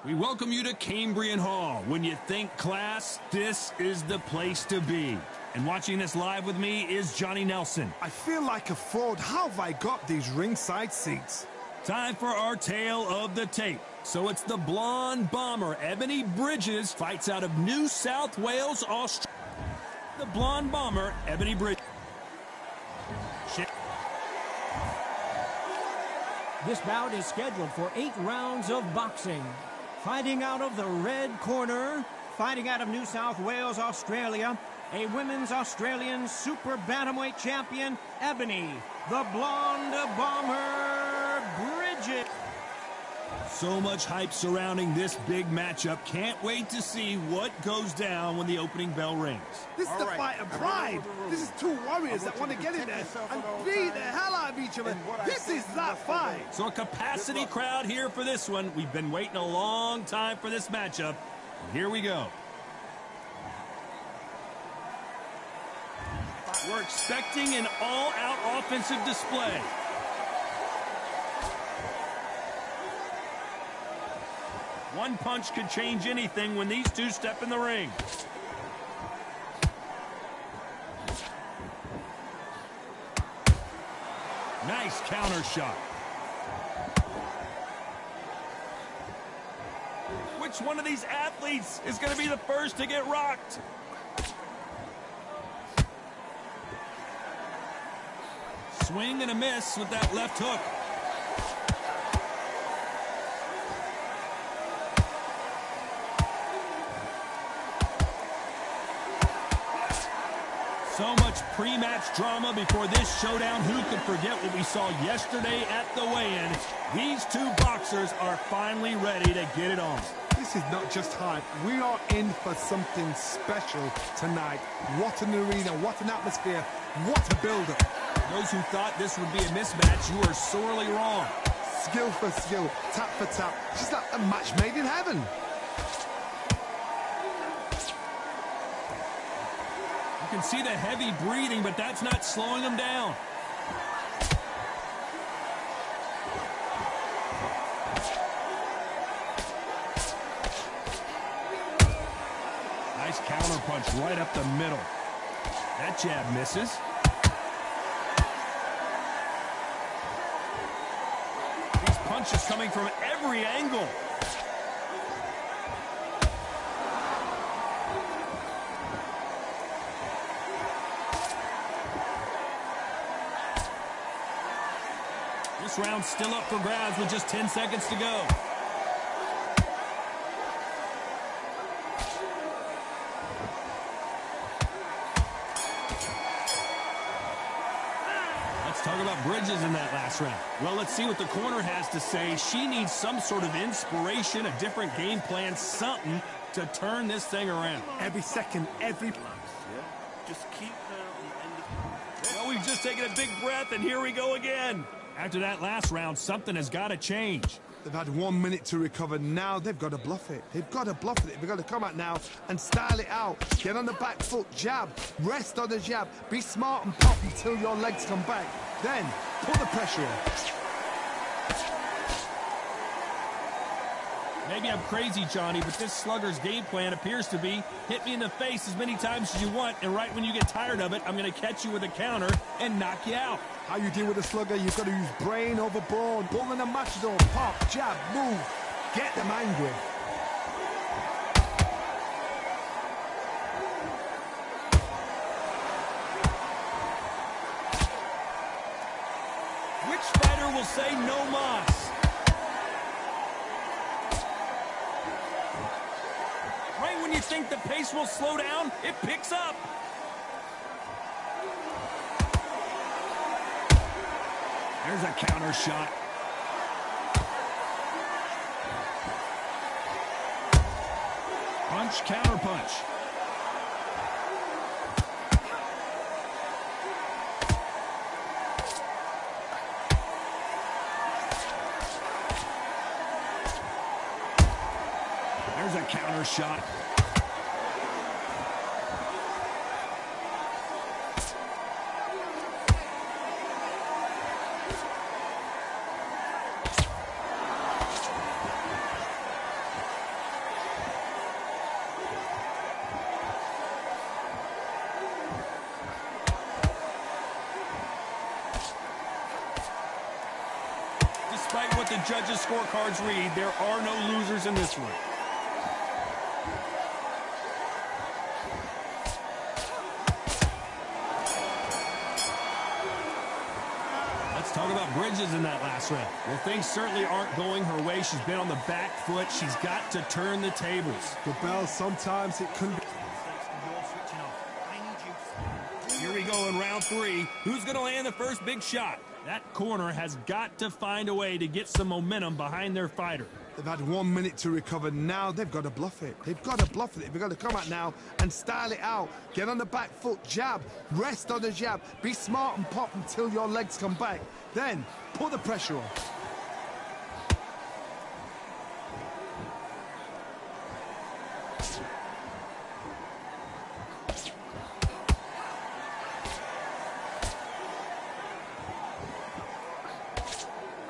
We welcome you to Cambrian Hall. When you think class, this is the place to be. And watching this live with me is Johnny Nelson. I feel like a fraud. How have I got these ringside seats? Time for our tale of the tape. So it's the blonde bomber, Ebony Bridges, fights out of New South Wales, Australia. The blonde bomber, Ebony Bridges. This bout is scheduled for 8 rounds of boxing. Fighting out of the red corner, fighting out of New South Wales, Australia, a women's Australian super bantamweight champion, Ebony, the blonde bomber Bridges. So much hype surrounding this big matchup. Can't wait to see what goes down when the opening bell rings. This is the fight of pride. This is two warriors that want to get in there and beat the hell out of each other. This is that fight. So a capacity crowd here for this one. We've been waiting a long time for this matchup. Here we go. We're expecting an all-out offensive display. One punch could change anything when these two step in the ring. Nice counter shot. Which one of these athletes is going to be the first to get rocked? Swing and a miss with that left hook. So much pre-match drama before this showdown. Who could forget what we saw yesterday at the weigh-in? These two boxers are finally ready to get it on. This is not just hype. We are in for something special tonight. What an arena, what an atmosphere, what a build-up. Those who thought this would be a mismatch, you are sorely wrong. Skill for skill, tap for tap, just like a match made in heaven. You can see the heavy breathing, but that's not slowing them down. Nice counter punch right up the middle. That jab misses. These punches coming from every angle. This round's still up for grabs with just 10 seconds to go. Let's talk about Bridges in that last round. Well, let's see what the corner has to say. She needs some sort of inspiration, a different game plan, something to turn this thing around. Every second, every... Just keep her on the end of... Well, we've just taken a big breath, and here we go again. After that last round, something has got to change. They've had 1 minute to recover. Now they've got to bluff it. They've got to bluff it. They've got to come out now and style it out. Get on the back foot, jab, rest on the jab. Be smart and pop until your legs come back. Then, put the pressure on. Maybe I'm crazy, Johnny, but this slugger's game plan appears to be hit me in the face as many times as you want, and right when you get tired of it, I'm going to catch you with a counter and knock you out. How you deal with a slugger, you've got to use brain over brawn. Bull in a matador, pop, jab, move. Get them angry. Which fighter will say no mas? Right when you think the pace will slow down, it picks up. There's a counter shot. Punch, counter punch. There's a counter shot. what the judges' scorecards read, there are no losers in this one. Let's talk about Bridges in that last round. Well, things certainly aren't going her way. She's been on the back foot. She's got to turn the tables. The bell, sometimes it can be... Here we go in round 3. Who's going to land the first big shot? That corner has got to find a way to get some momentum behind their fighter. They've had 1 minute to recover. Now they've got to bluff it. They've got to bluff it. They've got to come out now and style it out. Get on the back foot, jab, rest on the jab. Be smart and pop until your legs come back. Then put the pressure on.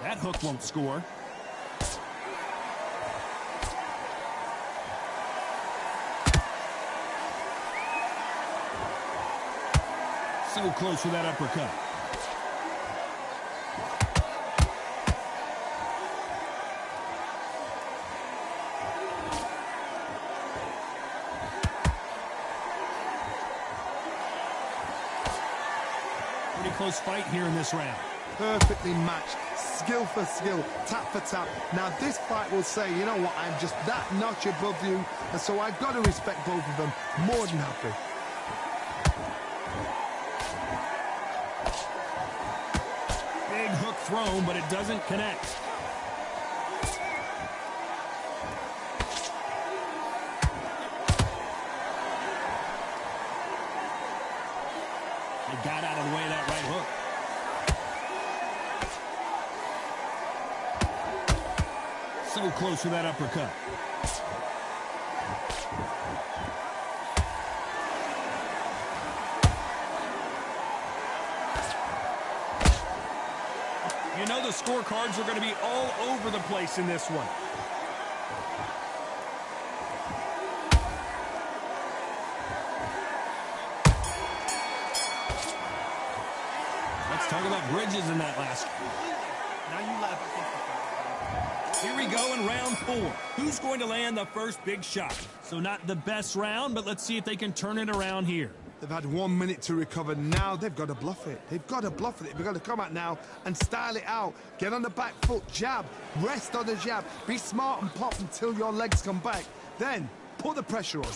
That hook won't score. So close with that uppercut. Pretty close fight here in this round. Perfectly matched, skill for skill, tap for tap. Now this fight will say, you know what, I'm just that notch above you, and so I've got to respect both of them. More than happy. Big hook thrown, but it doesn't connect. They got out of the way of that right hook. So close with that uppercut. You know the scorecards are going to be all over the place in this one. Let's talk about Bridges in that last. Now you laugh at Here we go in round 4. Who's going to land the first big shot? So not the best round, but let's see if they can turn it around here. They've had 1 minute to recover. Now they've got to bluff it. They've got to bluff it. They've got to come out now and style it out. Get on the back foot, jab, rest on the jab. Be smart and pop until your legs come back. Then put the pressure on.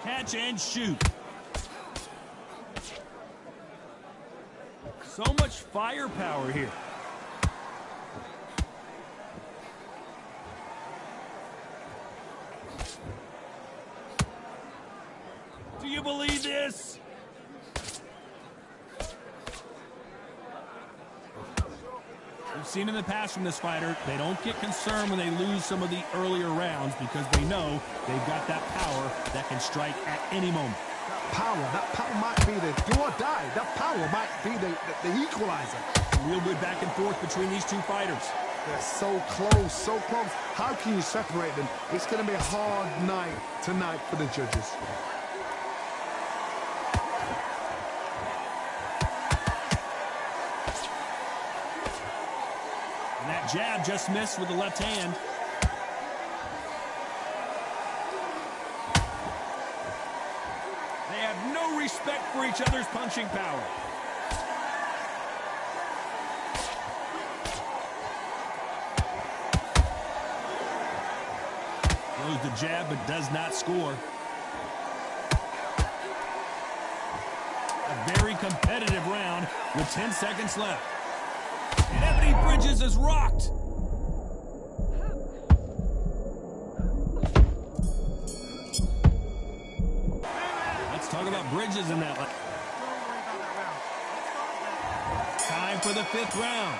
Catch and shoot. So much firepower here. Do you believe this? We've seen in the past from this fighter, they don't get concerned when they lose some of the earlier rounds because they know they've got that power that can strike at any moment. That power might be the do or die. That power might be the equalizer. Real good back and forth between these two fighters. They're so close, so close. How can you separate them? It's going to be a hard night tonight for the judges. And that jab just missed with the left hand. They have no respect for each other's punching power. Throws the jab but does not score. A very competitive round with 10 seconds left. And Ebony Bridges is rocked. Let's talk about Bridges in that. Time for the 5th round.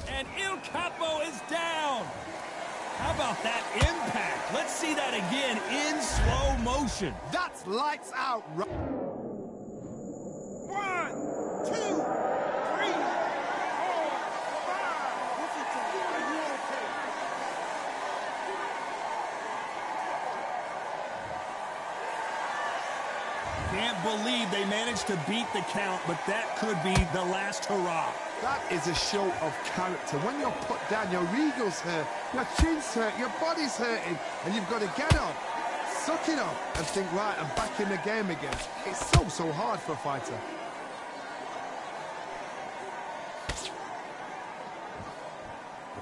And Il Capo is down. How about that impact? Let's see that again in slow motion. That's lights out. 1, 2, 3, 4, 5. Listen to me. Are you okay? Can't believe they managed to beat the count, but that could be the last hurrah. That is a show of character. When you're put down, your ego's hurt, your chin's hurt, your body's hurting, and you've got to get up, suck it up, and think, right, I'm back in the game again. It's so hard for a fighter.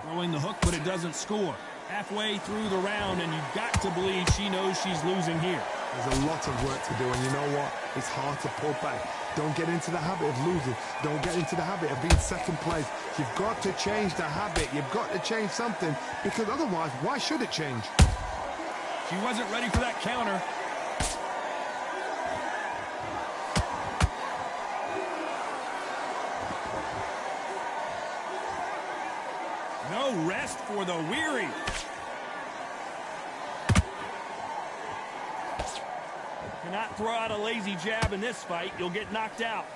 Throwing the hook, but it doesn't score. Halfway through the round, and you've got to believe she knows she's losing here. There's a lot of work to do, and you know what? It's hard to pull back. Don't get into the habit of losing. Don't get into the habit of being second place. You've got to change the habit. You've got to change something, because otherwise, why should it change? She wasn't ready for that counter. No rest for the weary. Cannot throw out a lazy jab in this fight. You'll get knocked out.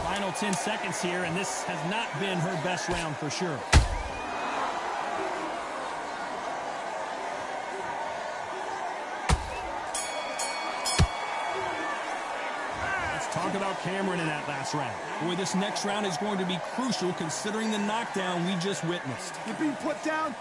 Final 10 seconds here, and this has not been her best round for sure. Talk about Cameron in that last round. Boy, this next round is going to be crucial considering the knockdown we just witnessed. You're being put down.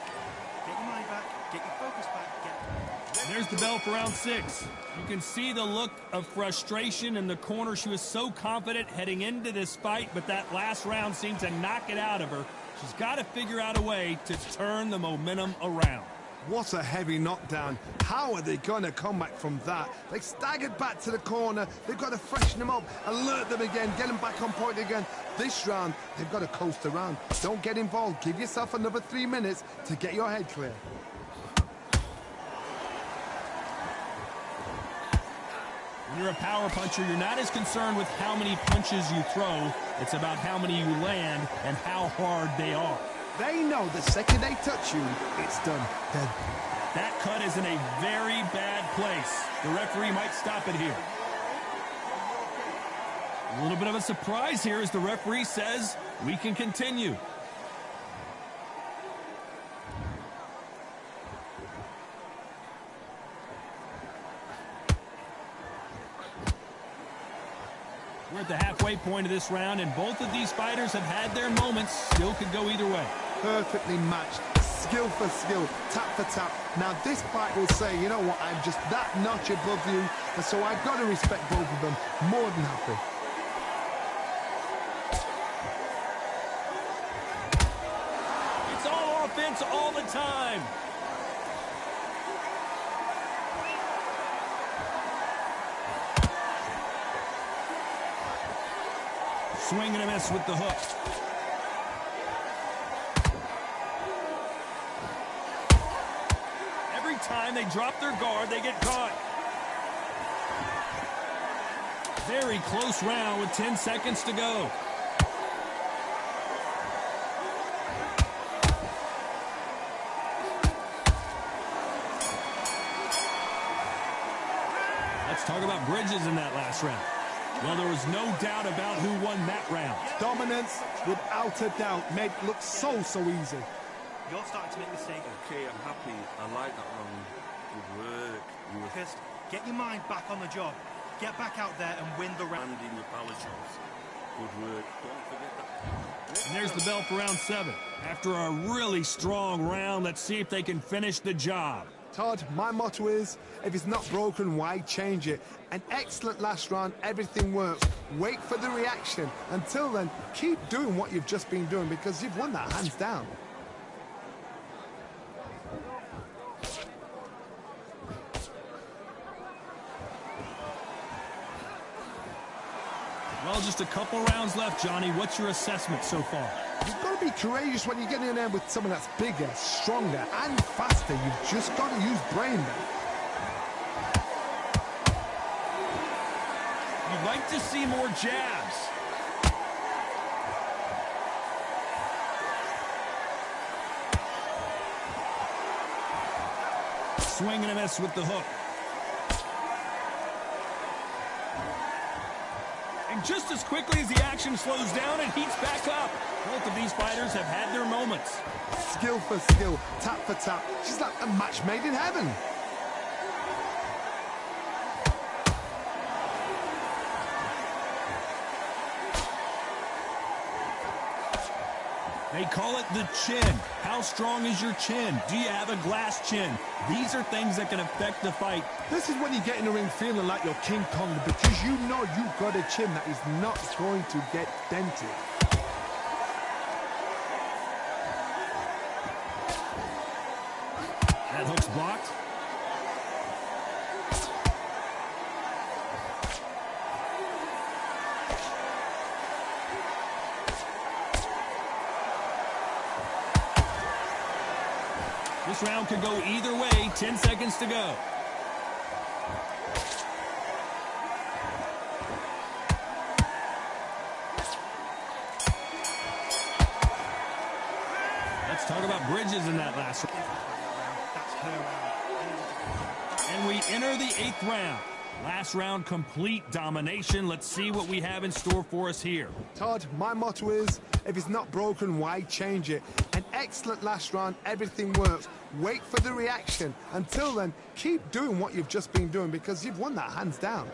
Get your mind back. Get your focus back. There's the bell for round 6. You can see the look of frustration in the corner. She was so confident heading into this fight, but that last round seemed to knock it out of her. She's got to figure out a way to turn the momentum around. What a heavy knockdown. How are they going to come back from that? They staggered back to the corner. They've got to freshen them up, alert them again, get them back on point again. This round, they've got to coast around. Don't get involved. Give yourself another 3 minutes to get your head clear. When you're a power puncher, you're not as concerned with how many punches you throw. It's about how many you land and how hard they are. They know the second they touch you, it's done. Dead. That cut is in a very bad place. The referee might stop it here. A little bit of a surprise here as the referee says we can continue. We're at the halfway point of this round, and both of these fighters have had their moments. Still could go either way. Perfectly matched, skill for skill, tap for tap. Now this fight will say, you know what, I'm just that notch above you, and so I've got to respect both of them more than happy. It's all offense all the time. Swing and a miss with the hook. Every time they drop their guard, they get caught. Very close round with 10 seconds to go. Let's talk about Bridges in that last round. Well, there was no doubt about who won that round. Dominance, without a doubt, made it look so easy. You're starting to make mistakes. Okay, I'm happy. I like that round. Good work. You were Just get your mind back on the job. Get back out there and win the round. landing your power shots. Good work. Don't forget that. And there's the bell for round 7. After a really strong round, let's see if they can finish the job. Todd, my motto is, if it's not broken, why change it? An excellent last round, everything works. Wait for the reaction. Until then, keep doing what you've just been doing because you've won that hands down. Well, just a couple rounds left, Johnny. What's your assessment so far? You've got to be courageous when you're getting in there with someone that's bigger, stronger, and faster. You've just got to use brain there. You've I'd like to see more jabs. Swing and a miss with the hook. And just as quickly as the action slows down, it heats back up. Both of these fighters have had their moments. Skill for skill, tap for tap. She's like a match made in heaven. They call it the chin. How strong is your chin? Do you have a glass chin? These are things that can affect the fight. This is when you get in the ring feeling like you're King Kong, because you know you've got a chin that is not going to get dented. That hook's blocked. This round could go either way. 10 seconds to go. Let's talk about Bridges in that last round. That's her round. And we enter the 8th round. Last round, complete domination. Let's see what we have in store for us here. Todd, my motto is, if it's not broken, why change it? An excellent last round, everything works. Wait for the reaction. Until then, keep doing what you've just been doing, because you've won that hands down.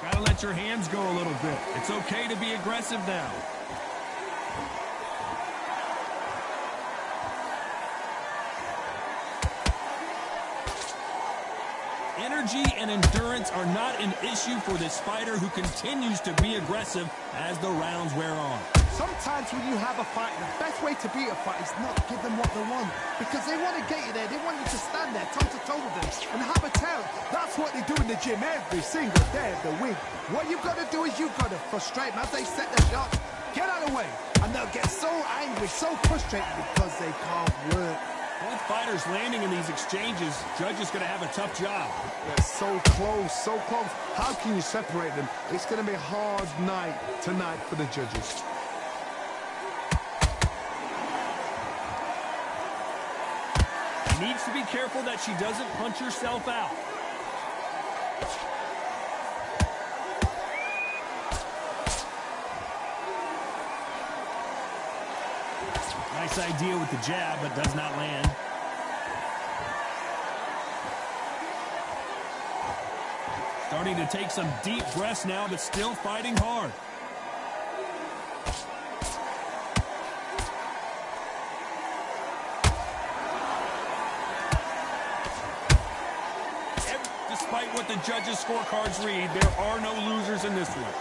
Gotta let your hands go a little bit. It's okay to be aggressive now. Energy and endurance are not an issue for this fighter, who continues to be aggressive as the rounds wear on. Sometimes when you have a fight, the best way to beat a fight is not give them what they want, because they want to get you there. They want you to stand there toe-to-toe with them and have a tell. That's what they do in the gym every single day of the week. What you've got to do is you've got to frustrate them as they set the shot. Get out of the way, and they'll get so angry, so frustrated, because they can't work. Both fighters landing in these exchanges. Judge is going to have a tough job. They're so close, so close. How can you separate them? It's going to be a hard night tonight for the judges. She needs to be careful that she doesn't punch herself out. Nice idea with the jab, but does not land. Starting to take some deep breaths now, but still fighting hard. Despite what the judges' scorecards read, there are no losers in this one.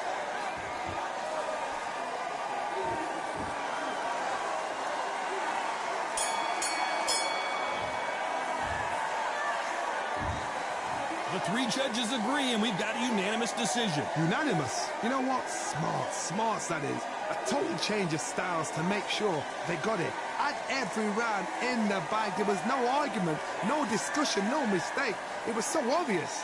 The 3 judges agree, and we've got a unanimous decision. Unanimous? You know what? Smarts that is. A total change of styles to make sure they got it. At every round in the bag, there was no argument, no discussion, no mistake. It was so obvious.